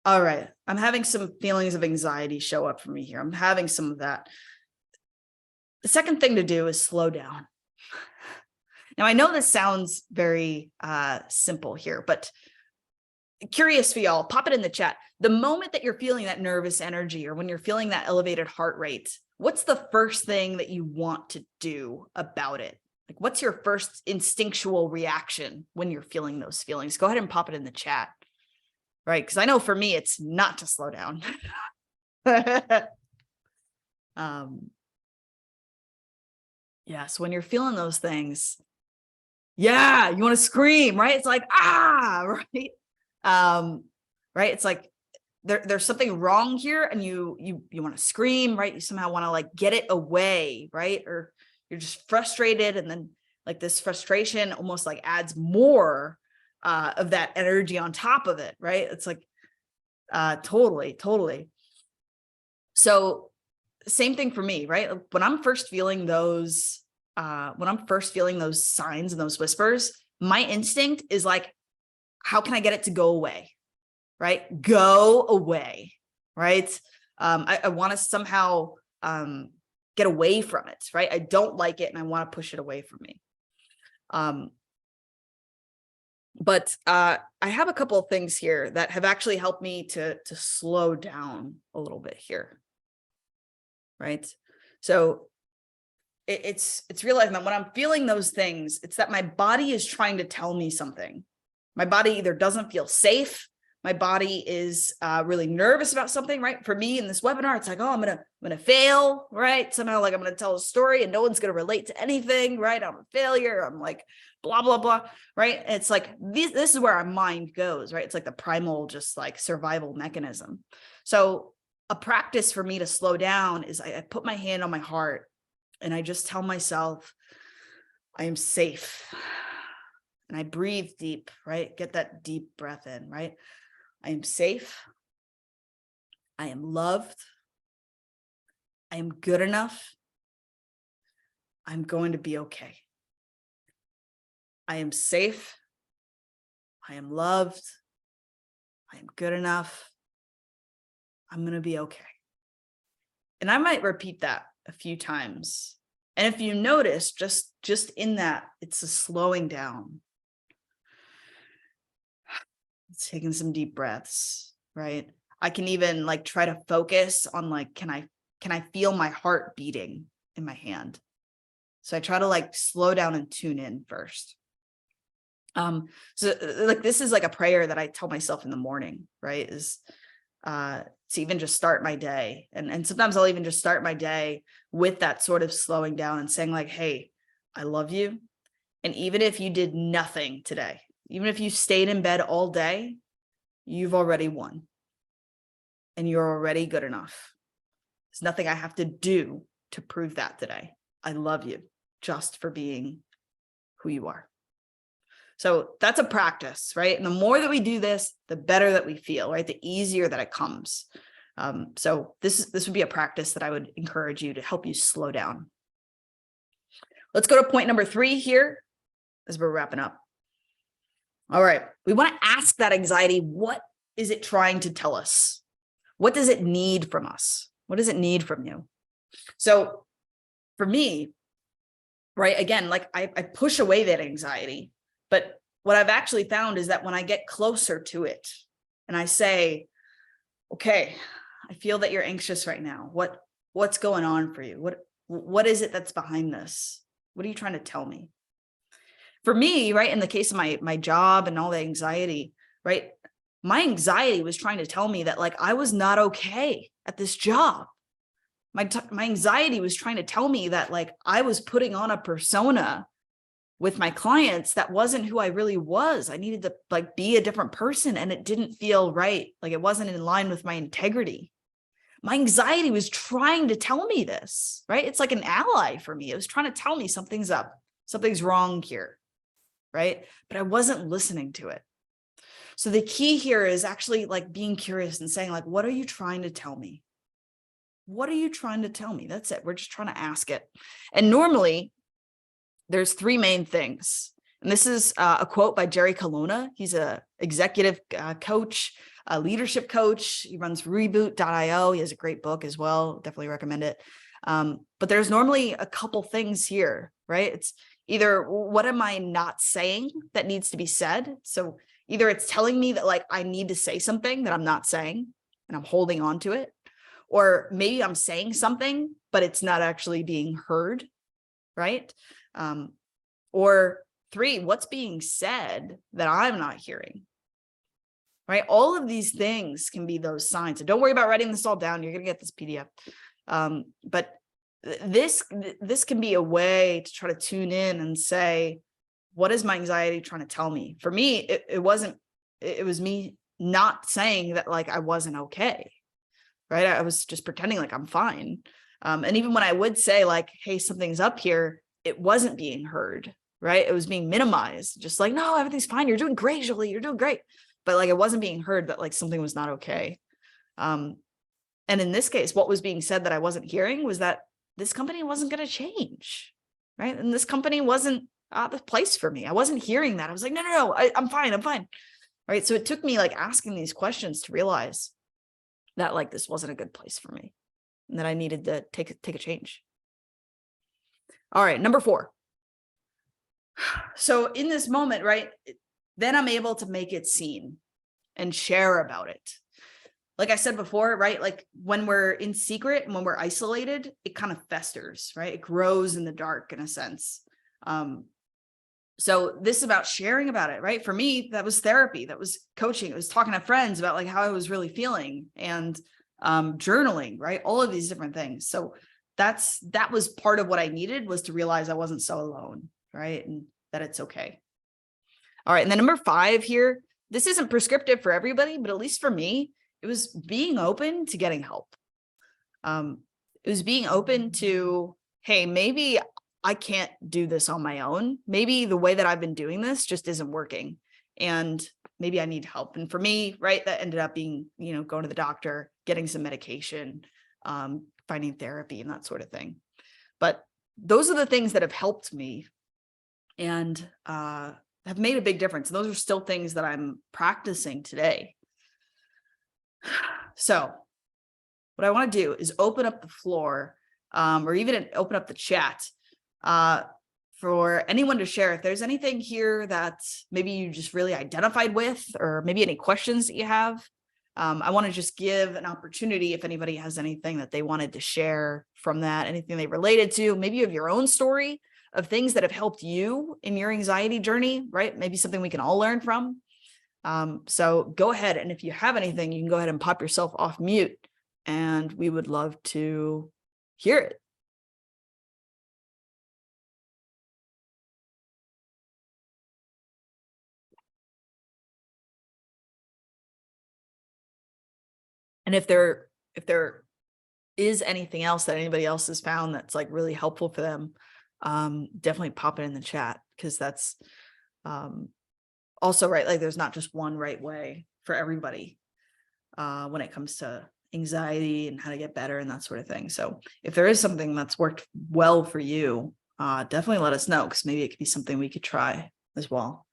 all right, I'm having some feelings of anxiety show up for me here. I'm having some of that. The second thing to do is slow down. Now, I know this sounds very simple here, but curious for y'all, pop it in the chat. The moment that you're feeling that nervous energy or when you're feeling that elevated heart rate, what's the first thing that you want to do about it? Like, what's your first instinctual reaction when you're feeling those feelings? Go ahead and pop it in the chat, right? Because I know for me, it's not to slow down. Yeah, so when you're feeling those things, yeah, you want to scream, right? It's like, right? Right? It's like there's something wrong here and you want to scream, right? You somehow want to like get it away, right? Or you're just frustrated, and then like this frustration almost like adds more of that energy on top of it, right? It's like totally. So same thing for me, right? When I'm first feeling those signs and those whispers, my instinct is like, how can I get it to go away? Right? Go away, right? I want to somehow get away from it, right? I don't like it and I want to push it away from me. But I have a couple of things here that have actually helped me to slow down a little bit here, right? So it's realizing that when I'm feeling those things, it's that my body is trying to tell me something. My body either doesn't feel safe, my body is really nervous about something, right? For me in this webinar, it's like, oh, I'm gonna fail, right? Somehow, like I'm gonna tell a story and no one's gonna relate to anything, right? I'm a failure. I'm like blah blah blah, right? And it's like this is where our mind goes, right? It's like the primal, just like survival mechanism. So a practice for me to slow down is I put my hand on my heart and I just tell myself, I am safe. And I breathe deep, right? Get that deep breath in, right? I am safe. I am loved. I am good enough. I'm going to be okay. I am safe. I am loved. I am good enough. I'm going to be okay. And I might repeat that a few times. And if you notice, just in that, it's a slowing down. It's taking some deep breaths, right? I can even like try to focus on like, can I feel my heart beating in my hand? So I try to like slow down and tune in first. So like, this is like a prayer that I tell myself in the morning, right? Is to even just start my day. And sometimes I'll even just start my day with that sort of slowing down and saying like, hey, I love you. And even if you did nothing today, even if you stayed in bed all day, you've already won. And you're already good enough. There's nothing I have to do to prove that today. I love you just for being who you are. So that's a practice, right? And the more that we do this, the better that we feel, right? The easier that it comes. So this would be a practice that I would encourage you to help you slow down. Let's go to point number 3 here as we're wrapping up. All right. We want to ask that anxiety, what is it trying to tell us? What does it need from us? What does it need from you? So for me, right, again, like I push away that anxiety. But what I've actually found is that when I get closer to it and I say, okay, I feel that you're anxious right now. What's going on for you? What is it that's behind this? What are you trying to tell me? For me, right, in the case of my job and all the anxiety, right, my anxiety was trying to tell me that like I was not okay at this job. My anxiety was trying to tell me that like I was putting on a persona with my clients that wasn't who I really was. I needed to like be a different person and it didn't feel right. Like it wasn't in line with my integrity. My anxiety was trying to tell me this, right? It's like an ally for me. It was trying to tell me something's up, something's wrong here, right? But I wasn't listening to it. So the key here is actually like being curious and saying like, what are you trying to tell me? What are you trying to tell me? That's it. We're just trying to ask it. And normally there's 3 main things. And this is a quote by Jerry Colonna. He's a executive coach, a leadership coach. He runs reboot.io. He has a great book as well. Definitely recommend it. But there's normally a couple things here, right? It's either what am I not saying that needs to be said? So either it's telling me that like I need to say something that I'm not saying and I'm holding on to it, or maybe I'm saying something, but it's not actually being heard, right? Or 3, what's being said that I'm not hearing, right? All of these things can be those signs. So don't worry about writing this all down. You're going to get this PDF. But this can be a way to try to tune in and say, what is my anxiety trying to tell me? For me, it was me not saying that like I wasn't okay, right? I was just pretending like I'm fine. And even when I would say like, hey, something's up here, it wasn't being heard, right? It was being minimized, just like, no, everything's fine. You're doing great, Julie. You're doing great. But like, it wasn't being heard that like something was not okay. And in this case, what was being said that I wasn't hearing was that this company wasn't going to change, right? And this company wasn't the place for me. I wasn't hearing that. I was like, no, I'm fine. I'm fine. Right. So it took me like asking these questions to realize that like this wasn't a good place for me and that I needed to take a change. All right, number 4. So in this moment, right, then I'm able to make it seen and share about it. Like I said before, right, like when we're in secret and when we're isolated, it kind of festers, right? It grows in the dark in a sense. So this is about sharing about it, right? For me, that was therapy, that was coaching. It was talking to friends about like how I was really feeling and journaling, right? All of these different things. So that was part of what I needed, was to realize I wasn't so alone, right? And that it's okay. All right. And then number 5 here, this isn't prescriptive for everybody, but at least for me, It was being open to getting help. It was being open to, hey, maybe I can't do this on my own. Maybe the way that I've been doing this just isn't working. And maybe I need help. And for me, right, that ended up being, going to the doctor, getting some medication, finding therapy and that sort of thing. But those are the things that have helped me and have made a big difference. And those are still things that I'm practicing today. So what I want to do is open up the floor or even open up the chat for anyone to share if there's anything here that maybe you just really identified with, or maybe any questions that you have. I want to just give an opportunity if anybody has anything that they wanted to share from that, anything they related to. Maybe you have your own story of things that have helped you in your anxiety journey, right? Maybe something we can all learn from. So go ahead. And if you have anything, you can go ahead and pop yourself off mute and we would love to hear it. And if there is anything else that anybody else has found that's like really helpful for them, definitely pop it in the chat, because that's also right. Like there's not just one right way for everybody when it comes to anxiety and how to get better and that sort of thing. So if there is something that's worked well for you, definitely let us know, because maybe it could be something we could try as well.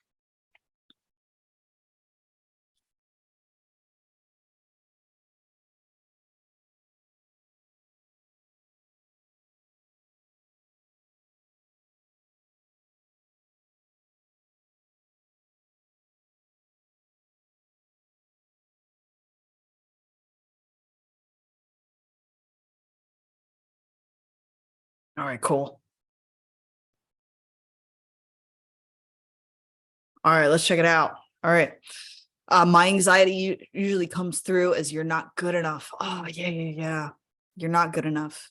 All right, cool. All right, let's check it out. All right. My anxiety usually comes through as you're not good enough. Oh, yeah. You're not good enough.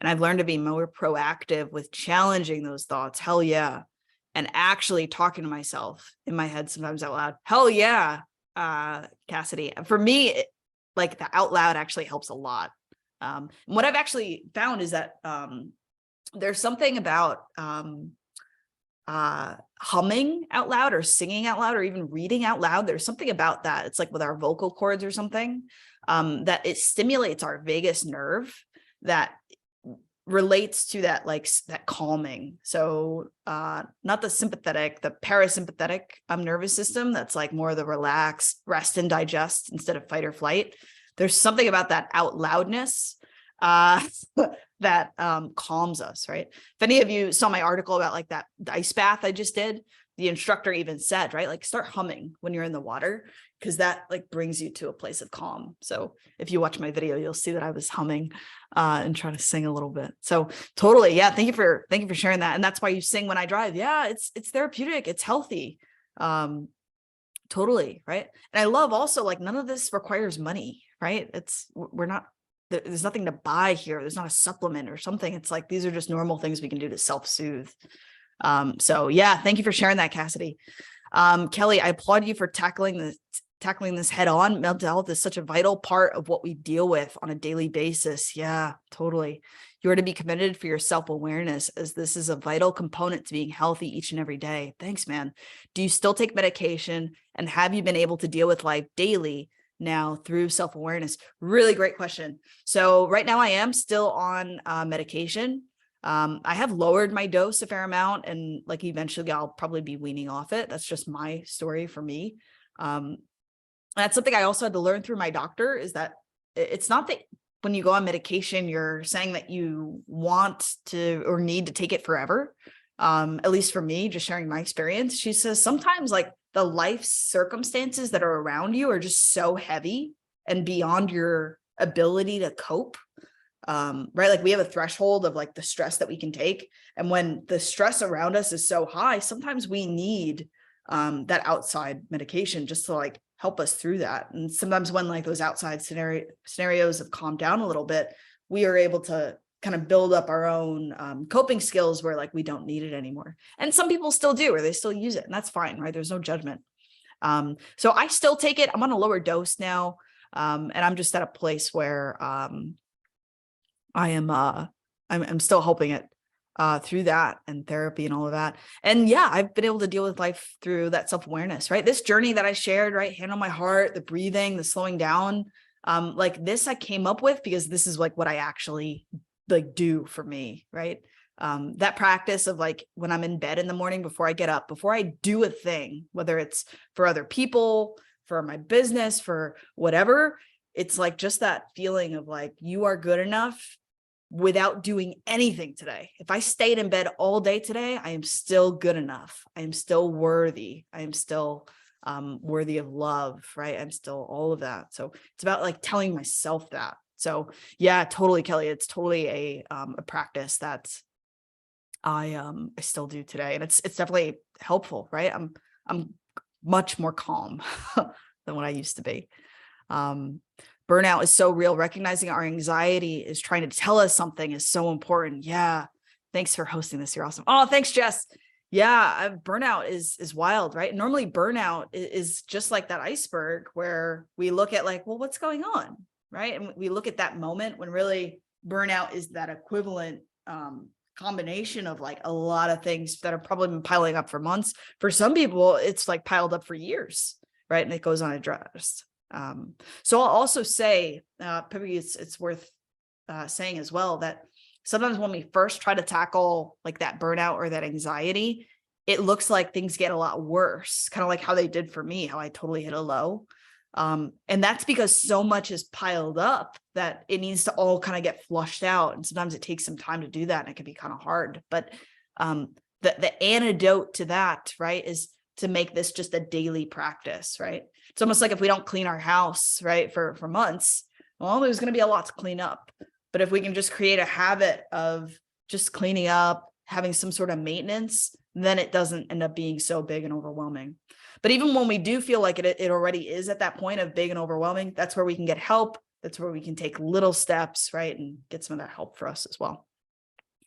And I've learned to be more proactive with challenging those thoughts. Hell yeah. And actually talking to myself in my head sometimes out loud. Hell yeah, Cassidy. For me, like the out loud actually helps a lot. What I've actually found is that there's something about humming out loud or singing out loud or even reading out loud. There's something about that. It's like with our vocal cords or something, that it stimulates our vagus nerve that relates to that, like that calming. So not the sympathetic, the parasympathetic nervous system. That's like more of the relax, rest and digest instead of fight or flight. There's something about that out loudness that calms us, right? If any of you saw my article about like that ice bath I just did, the instructor even said, right, like start humming when you're in the water, because that like brings you to a place of calm. So if you watch my video, you'll see that I was humming and trying to sing a little bit. So totally, yeah. Thank you for sharing that. And that's why you sing when I drive. Yeah, it's therapeutic. It's healthy. Totally, right. And I love also like none of this requires money, right? There's nothing to buy here. There's not a supplement or something. It's like, these are just normal things we can do to self-soothe. So yeah, thank you for sharing that, Cassidy. Kelly, I applaud you for tackling this head on. Mental health is such a vital part of what we deal with on a daily basis. Yeah, totally. You are to be committed for your self-awareness, as this is a vital component to being healthy each and every day. Thanks, man. Do you still take medication, and have you been able to deal with life daily now through self-awareness? Really great question. So right now I am still on medication. I have lowered my dose a fair amount, and like eventually I'll probably be weaning off it. That's just my story for me. That's something I also had to learn through my doctor, is that it's not that when you go on medication, you're saying that you want to or need to take it forever. At least for me, just sharing my experience, she says sometimes like the life circumstances that are around you are just so heavy and beyond your ability to cope. Right? Like we have a threshold of like the stress that we can take. And when the stress around us is so high, sometimes we need that outside medication just to like help us through that. And sometimes when like those outside scenarios have calmed down a little bit, we are able to kind of build up our own coping skills where like we don't need it anymore. And some people still do, or they still use it, and that's fine, right? There's no judgment. So I still take it. I'm on a lower dose now. And I'm just at a place where I am I'm still helping it through that and therapy and all of that. And yeah, I've been able to deal with life through that self-awareness, right? This journey that I shared, right? Hand on my heart, the breathing, the slowing down, like this I came up with because this is like what I actually like do for me, right? That practice of like when I'm in bed in the morning before I get up, before I do a thing, whether it's for other people, for my business, for whatever, it's like just that feeling of like, you are good enough without doing anything today. If I stayed in bed all day today, I am still good enough. I am still worthy. I am still worthy of love, right? I'm still all of that. So it's about like telling myself that. So yeah, totally, Kelly. It's totally a practice that I still do today, and it's definitely helpful, right? I'm much more calm than what I used to be. Burnout is so real. Recognizing our anxiety is trying to tell us something is so important. Yeah. Thanks for hosting this. You're awesome. Oh, thanks, Jess. Yeah. Burnout is wild, right? Normally burnout is just like that iceberg where we look at like, well, what's going on? Right. And we look at that moment when really burnout is that equivalent, combination of like a lot of things that have probably been piling up for months. For some people, it's like piled up for years, right? And it goes unaddressed. So I'll also say, Pippi, it's worth saying as well that sometimes when we first try to tackle like that burnout or that anxiety, it looks like things get a lot worse, kind of like how they did for me, how I totally hit a low. And that's because so much is piled up that it needs to all kind of get flushed out. And sometimes it takes some time to do that. And it can be kind of hard, but the antidote to that, right, is to make this just a daily practice, right? It's almost like if we don't clean our house, right, for months, well, there's going to be a lot to clean up. But if we can just create a habit of just cleaning up, having some sort of maintenance, then it doesn't end up being so big and overwhelming. But even when we do feel like it already is at that point of big and overwhelming, that's where we can get help. That's where we can take little steps, right, and get some of that help for us as well.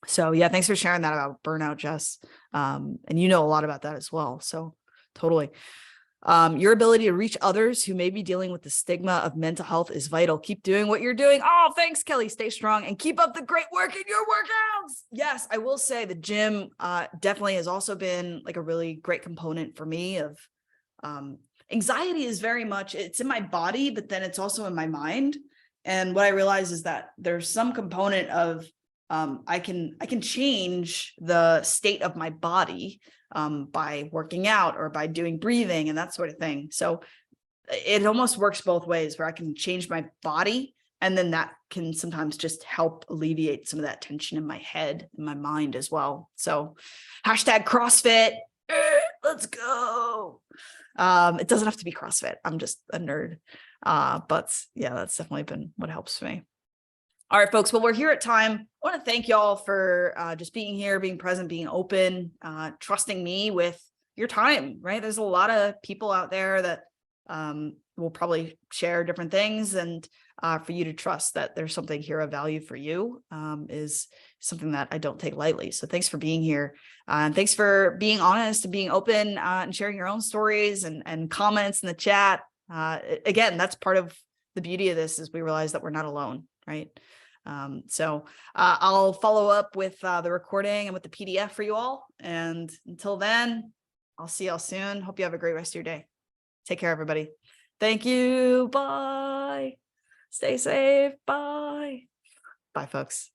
So yeah, thanks for sharing that about burnout, Jess. And you know a lot about that as well. So totally. Your ability to reach others who may be dealing with the stigma of mental health is vital. Keep doing what you're doing. Oh, thanks, Kelly. Stay strong and keep up the great work in your workouts. Yes, I will say the gym definitely has also been like a really great component for me of anxiety is very much, it's in my body, but then it's also in my mind. And what I realize is that there's some component of I can change the state of my body by working out or by doing breathing and that sort of thing. So it almost works both ways where I can change my body and then that can sometimes just help alleviate some of that tension in my head and my mind as well. So hashtag CrossFit, let's go. It doesn't have to be CrossFit. I'm just a nerd. But yeah, that's definitely been what helps me. All right, folks. Well, we're here at time. I want to thank y'all for just being here, being present, being open, trusting me with your time, right? There's a lot of people out there that will probably share different things, and for you to trust that there's something here of value for you is something that I don't take lightly. So thanks for being here. And thanks for being honest and being open and sharing your own stories and comments in the chat. Again, that's part of the beauty of this is we realize that we're not alone, right? So I'll follow up with the recording and with the PDF for you all. And until then, I'll see y'all soon. Hope you have a great rest of your day. Take care, everybody. Thank you. Bye. Stay safe. Bye. Bye, folks.